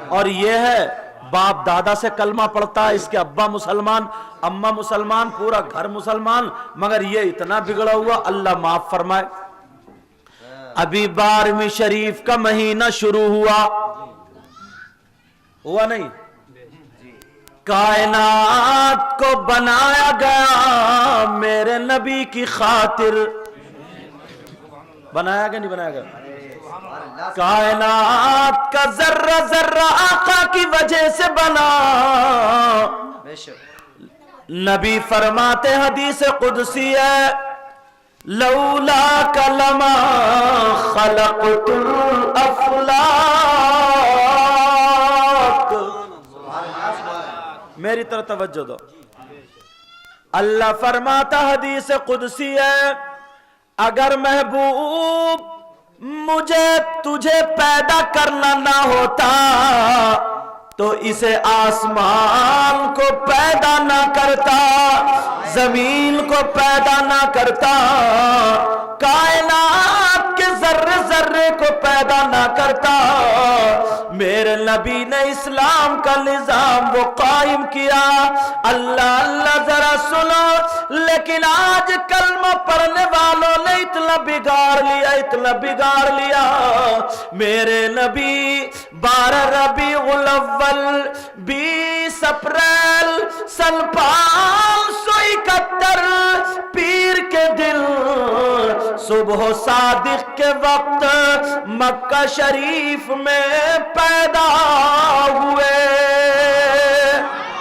اور یہ ہے باپ دادا سے کلمہ پڑھتا ہے، اس کے ابا مسلمان، اماں مسلمان، پورا گھر مسلمان، مگر یہ اتنا بگڑا ہوا، اللہ معاف فرمائے۔ ابھی 12ویں شریف کا مہینہ شروع ہوا نہیں؟ کائنات کو بنایا گیا میرے نبی کی خاطر، بنایا گیا نہیں بنایا گیا؟ کائنات کا ذرہ ذرہ آقا کی وجہ سے بنا۔ نبی فرماتے حدیث قدسی ہے، لولا لما خلقت الافلاک۔ میری طرف توجہ دو، اللہ فرماتا حدیث قدسی ہے، اگر محبوب مجھے تجھے پیدا کرنا نہ ہوتا تو اسے آسمان کو پیدا نہ کرتا، زمین کو پیدا نہ کرتا، کائنات کے ذرے ذرے کو پیدا نہ کرتا۔ میرے نبی نے اسلام کا نظام وہ قائم کیا۔ اللہ اللہ ذرا سنو، لیکن آج کلمہ پڑھنے والوں نے اتنا بگاڑ لیا۔ میرے نبی 12 ربیع الاول 20 اپریل سن 571 پیر کے دن صبح صادق کے وقت مکہ شریف میں پیدا ہوئے۔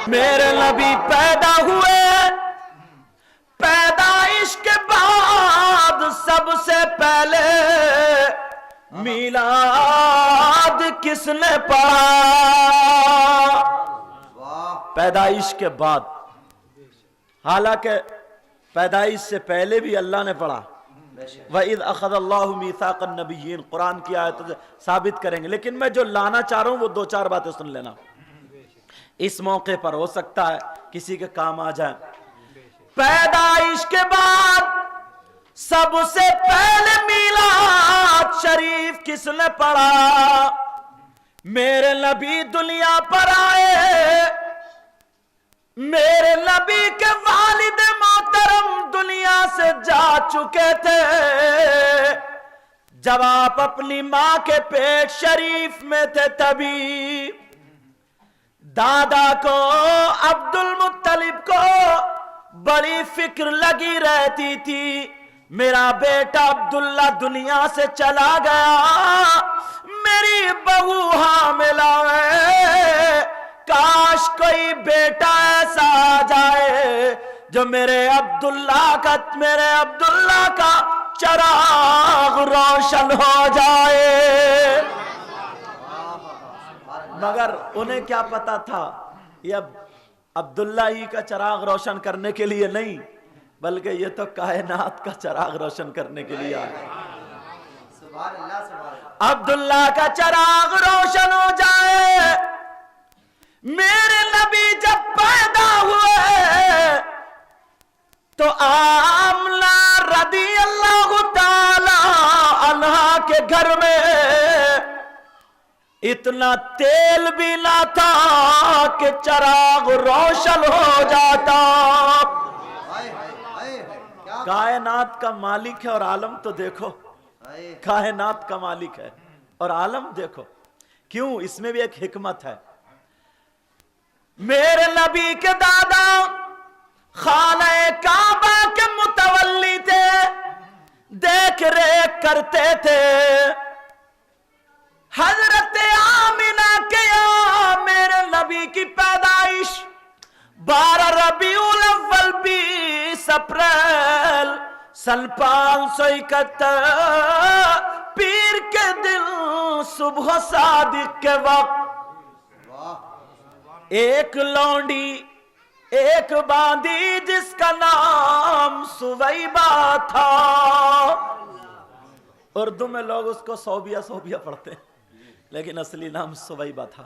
میرے نبی پیدا ہوئے، پیدائش کے بعد سب سے پہلے میلاد کس نے پڑھا؟ پیدائش کے بعد، حالانکہ پیدائش سے پہلے بھی اللہ نے پڑھا۔ وَإِذْ أَخَذَ اللَّهُ مِيثَاقَ النَّبِيِّينَ، قرآن کی آیت ثابت کریں گے، لیکن میں جو لانا چاہ رہا ہوں وہ 2-4 باتیں سن لینا، اس موقع پر ہو سکتا ہے کسی کے کام آ جائیں۔ پیدائش کے بعد سب سے پہلے میلاد شریف کس نے پڑھا؟ میرے نبی دنیا پر آئے، میرے نبی کے والد محترم دنیا سے جا چکے تھے جب آپ اپنی ماں کے پیٹ شریف میں تھے۔ تبھی دادا کو عبد المطلب کو بڑی فکر لگی رہتی تھی، میرا بیٹا عبداللہ دنیا سے چلا گیا، میری بہو حاملہ ہے، کاش کوئی بیٹا ایسا آ جائے جو میرے عبداللہ کا چراغ روشن ہو جائے۔ مگر انہیں کیا پتا تھا یہ عبداللہ ہی کا چراغ روشن کرنے کے لیے نہیں، بلکہ یہ تو کائنات کا چراغ روشن کرنے کے لیے آیا۔ عبداللہ کا چراغ روشن ہو جائے۔ میرے نبی جب پیدا ہوئے تو آمنہ رضی اللہ تعالی عنہا کے گھر میں اتنا تیل بھی نہ تھا کہ چراغ روشن ہو جاتا۔ کائنات کا مالک ہے اور عالم تو دیکھو، کائنات کا مالک ہے اور عالم دیکھو، کیوں؟ اس میں بھی ایک حکمت ہے۔ میرے نبی کے دادا خانہ کعبہ کے متولی تھے، دیکھ ریکھ کرتے تھے۔ حضرت آمنہ کے یہاں میرے نبی کی پیدائش 12 ربیع الاول 20 اپریل سن 571 پیر کے دن صبح صادق کے وقت ایک لونڈی، ایک باندی جس کا نام سویبہ تھا، اردو میں لوگ اس کو صوبیہ پڑھتے ہیں، لیکن اصلی نام سویبہ تھا۔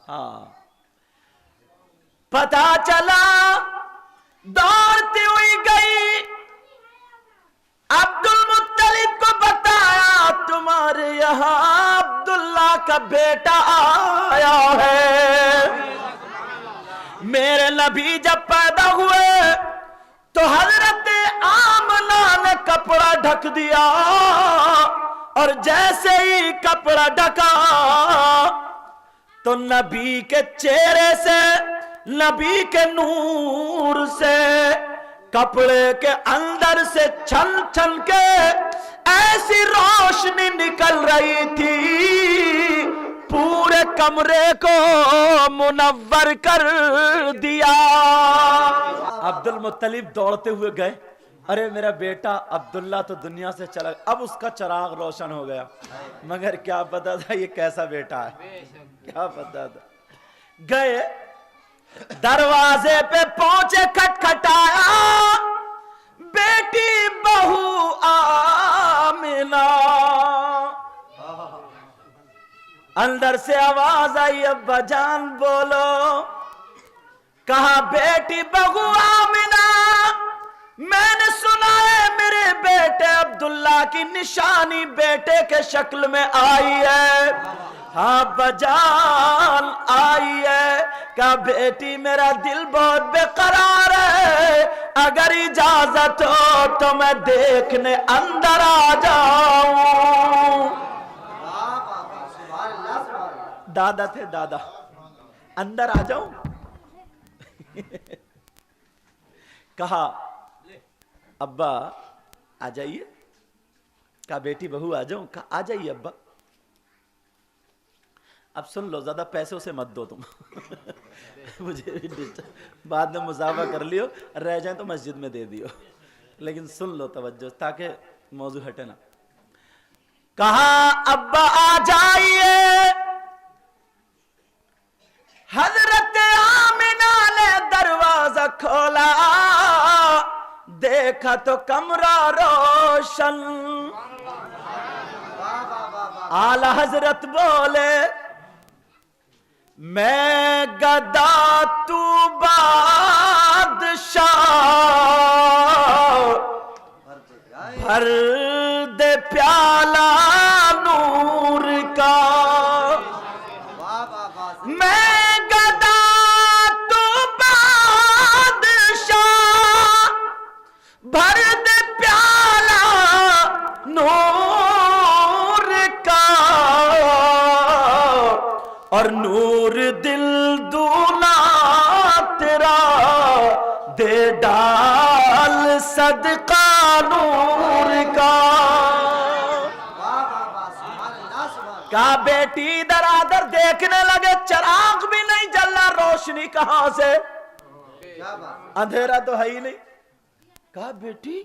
ہاں، پتہ چلا، دوڑتی ہوئی گئی، عبد المطلب کو بتایا تمہارے یہاں عبداللہ کا بیٹا आया है। मेरे नबी जब पैदा हुए तो हजरत आमना ने कपड़ा ढक दिया, और जैसे ही कपड़ा ढका तो नबी के चेहरे से, नबी के नूर से कपड़े के अंदर से छन छन के ऐसी रोशनी निकल रही थी, पूरे कमरे को मुनव्वर कर दिया। अब्दुल मुत्तलिब दौड़ते हुए गए, अरे मेरा बेटा अब्दुल्ला तो दुनिया से चला, अब उसका चिराग रोशन हो गया, मगर क्या पता था ये कैसा बेटा है, क्या पता था। गए दरवाजे पे पहुंचे, खटखटाया, बेटी बहू आमिना। अंदर से आवाज आई, अब्बा जान बोलो। कहा बेटी बहू आमिना, मैंने सुना है मेरे बेटे अब्दुल्ला की निशानी बेटे के शक्ल में आई है। हाँ बजान आई है। कहा बेटी मेरा दिल बहुत बेकरार है, अगर इजाजत हो तो मैं देखने अंदर आ जाऊं। दादा थे, दादा, अंदर आ जाऊं। कहा अब्बा आ जाइए। कहा बेटी बहू आ जाऊं। कहा आ जाइए अब्बा। अब सुन लो, ज्यादा पैसों से मत दो तुम। मुझे बाद में मुसाफा कर लियो, रह जाए तो मस्जिद में दे दियो, लेकिन सुन लो तवज्जो ताकि मौजू हटे ना। कहा अब्बा आ जाइए। हजरत आमिना ने दरवाजा खोला, देखा तो कमरा रोशन। आला हजरत बोले मैं गदा तू बादशाह, भर दे प्याला नूर का। मैं गदा तू बादशाह, भर दे प्याला नूर का, और नूर दिल दूना तेरा दे डाल सदका नूर का। कहा बेटी इधर आदर देखने लगे, चिराग भी नहीं जल रहा, रोशनी कहां से, अंधेरा तो है ही नहीं। कहा बेटी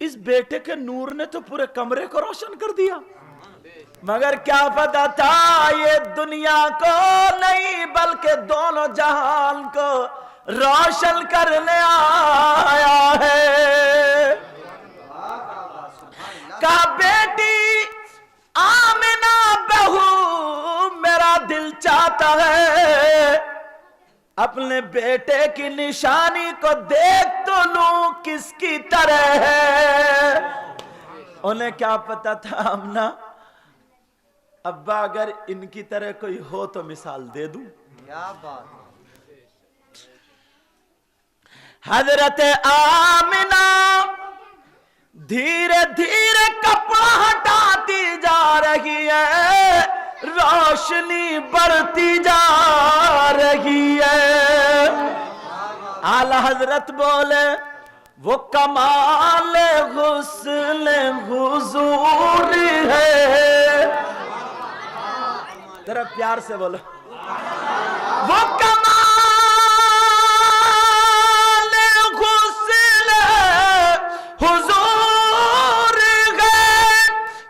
इस बेटे के नूर ने तो पूरे कमरे को रोशन कर दिया, मगर क्या पता था ये दुनिया को नहीं बल्कि दोनों जहान को रोशन करने आया है। कहा बेटी आमिना बहू मेरा दिल चाहता है अपने बेटे की निशानी को देख तो लूं किसकी तरह है। उन्हें क्या पता था आमना, अब्बा अगर इनकी तरह कोई हो तो मिसाल दे दूं। क्या बात। हजरत आमिना धीरे धीरे कपड़ा हटाती जा रही है, रोशनी बढ़ती जा रही है। आला हजरत बोले वो कमाल हुस्न हुजूर है, जरा प्यार से बोलो, वो कमाल हुस्न हुजूर है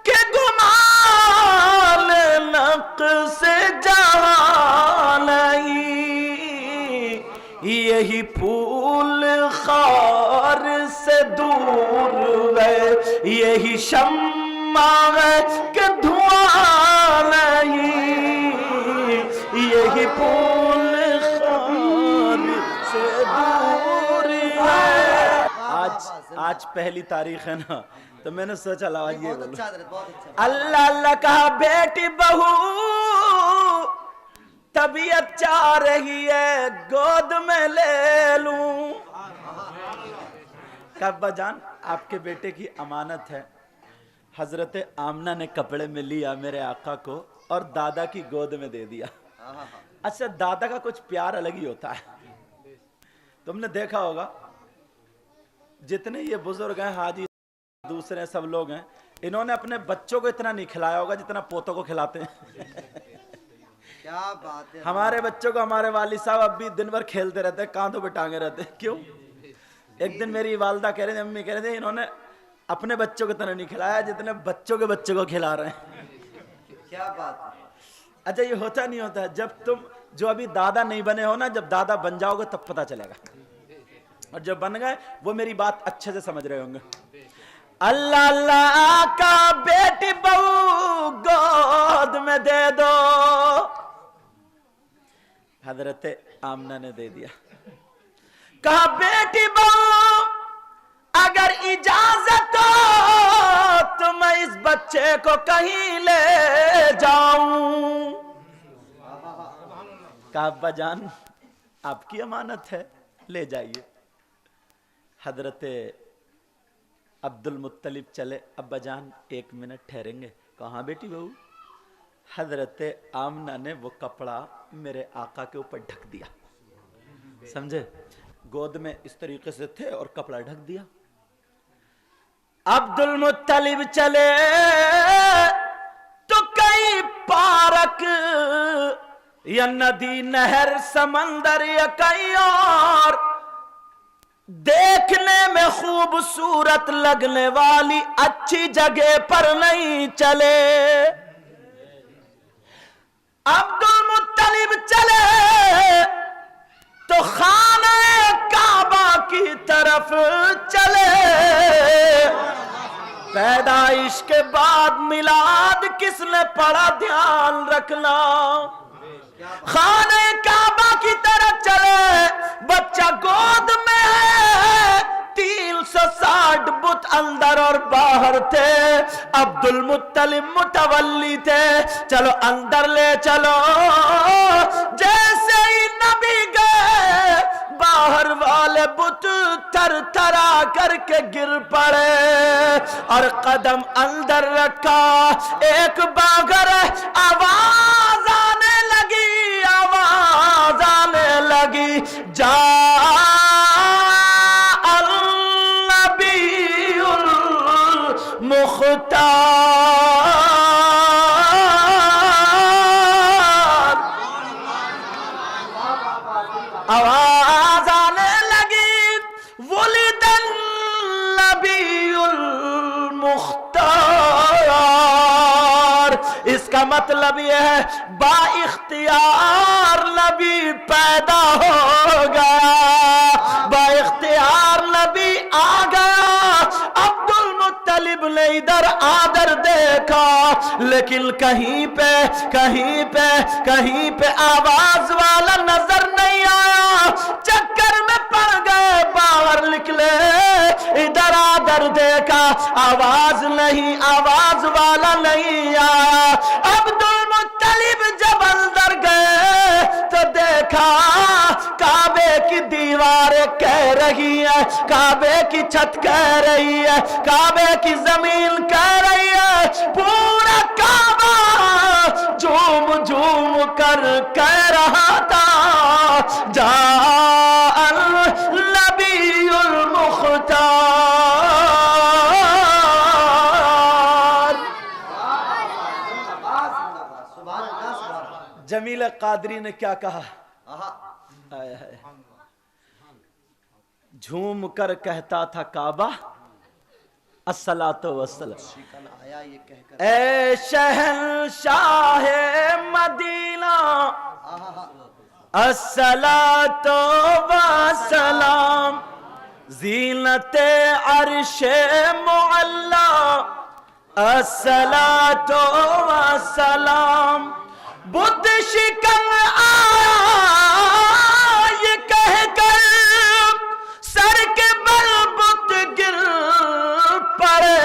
कि गुमान नक्श जहां नहीं, यही फूल खार से दूर है, यही शम्मा है कि धुआं नहीं, यही फूल खार से दूर है। आज पहली तारीख है ना, तो मैंने सोचा लावा ये बोलो। अल्लाह अल्लाह कहा बेटी बहू तबीयत चाह रही है गोद में ले लूं। अब्बा जान आपके बेटे की अमानत है। हजरत आमना ने कपड़े में लिया मेरे आका को और दादा की गोद में दे दिया। अच्छा, दादा का कुछ प्यार अलग ही होता है। तुमने देखा होगा जितने ये बुजुर्ग हैं, हाजी दूसरे सब लोग हैं, इन्होंने अपने बच्चों को इतना नहीं खिलाया होगा जितना पोतों को खिलाते हैं। क्या बात है। हमारे बच्चों को हमारे वालिद साहब अब भी दिन भर खेलते रहते हैं, कांधों पे टांगे रहते हैं। क्यों? एक दिन मेरी वालदा कह रहे थे, अम्मी कह रहे थे, इन्होंने अपने बच्चों को इतना नहीं खिलाया जितने बच्चों के बच्चों को खिला रहे हैं। क्या बात है। अच्छा, ये होता नहीं होता है? जब तुम जो अभी दादा नहीं बने हो ना, जब दादा बन जाओगे तब पता चलेगा। और जब बन गए वो मेरी बात अच्छे से समझ रहे होंगे। अल्लाह अल्लाह का बेटी बहू गोद में दे दो। हजरत आमना ने दे दिया। कहा बेटी बहू अगर इजाजत हो तो मैं इस बच्चे को कहीं ले जाऊं। कहा अब्बा जान आपकी अमानत है, ले जाइए। हजरत अब्दुल मुत्तलिब चले। अब्बा जान 1 मिनट ठहरेंगे। कहाँ बेटी बहू? हजरत आमना ने वो कपड़ा मेरे आका के ऊपर ढक दिया। समझे? गोद में इस तरीके से थे और कपड़ा ढक दिया। अब्दुल मुत्तलिब चले तो कई पार्क या नदी नहर समंदर या कहीं और देखने में खूबसूरत लगने वाली अच्छी जगह पर नहीं चले। अब्दुल मुत्तलिब चले तो खाने काबा की तरफ चले। पैदाइश के बाद मिलाद किसने पढ़ा ध्यान रखना। खाने काबा की तरफ चले, बच्चा गोद में है, 360 बुत अंदर और बाहर थे। अब्दुल मुत्तलिब मुतवल्ली थे। चलो अंदर ले चलो। जैसे ही नबी गए बाहर वाले बुत थर थरा करके गिर पड़े और कदम अंदर रखा। एक बागर आवाज आने लगी, आवाज आने लगी, जा अल-नबीउल मुख्तार। आवाज आने लगी, वुलिदन नबीउल मुख्तार। इसका मतलब यह है बा इख्तियार नबी पैदा हो गया, बा इख्तियार नबी आ गया। अब्दुल मुत्तलिब ने इधर आदर देखा, लेकिन कहीं पे कहीं पे कहीं पे आवाज वाला नजर नहीं आया। चक्कर में पड़ गए, बाहर निकले, इधर आदर देखा, आवाज नहीं, आवाज वाला नहीं आया। अब्दुल मुत्तलिब जब अंदर गए तो देखा काबे की दीवारें कह रही है, काबे की छत कह रही है, काबे की जमीन कह रही है। पूरा काबा झूम झूम कर कह रहा था, जा अल नबीउल मुख्तार। जमील कादरी ने क्या कहा? झूम कर कहता था काबा अस्सलातु वस्सलाम। ए शहंशाह मदीना अस्सलातु वस्सलाम। ज़ीनते अर्शे मुअल्ला अस्सलातु वस्सलाम। बुद्ध शिकन ये कह कर सर के बल बुद्ध गिर पड़े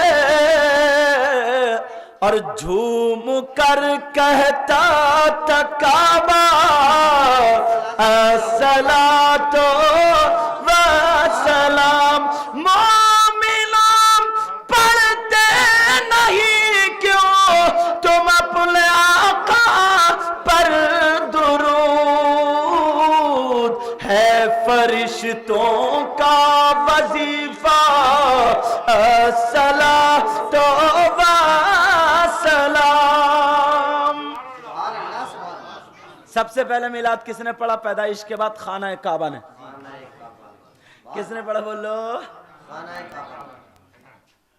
और झूम कर कहता था काबा सलात व सलाम। मोमिनाम पढ़ते नहीं क्यों तुम अपने आका पर दुरूद, है फरिश्तों का वजीफा अस्सलात व सलाम। सबसे पहले मिलाद किसने पढ़ा पैदाइश के बाद? खाना काबा ने। किसने पढ़ा बोलो?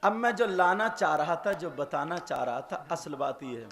अब मैं जो लाना चाह रहा था, जो बताना चाह रहा था, असल बात ये है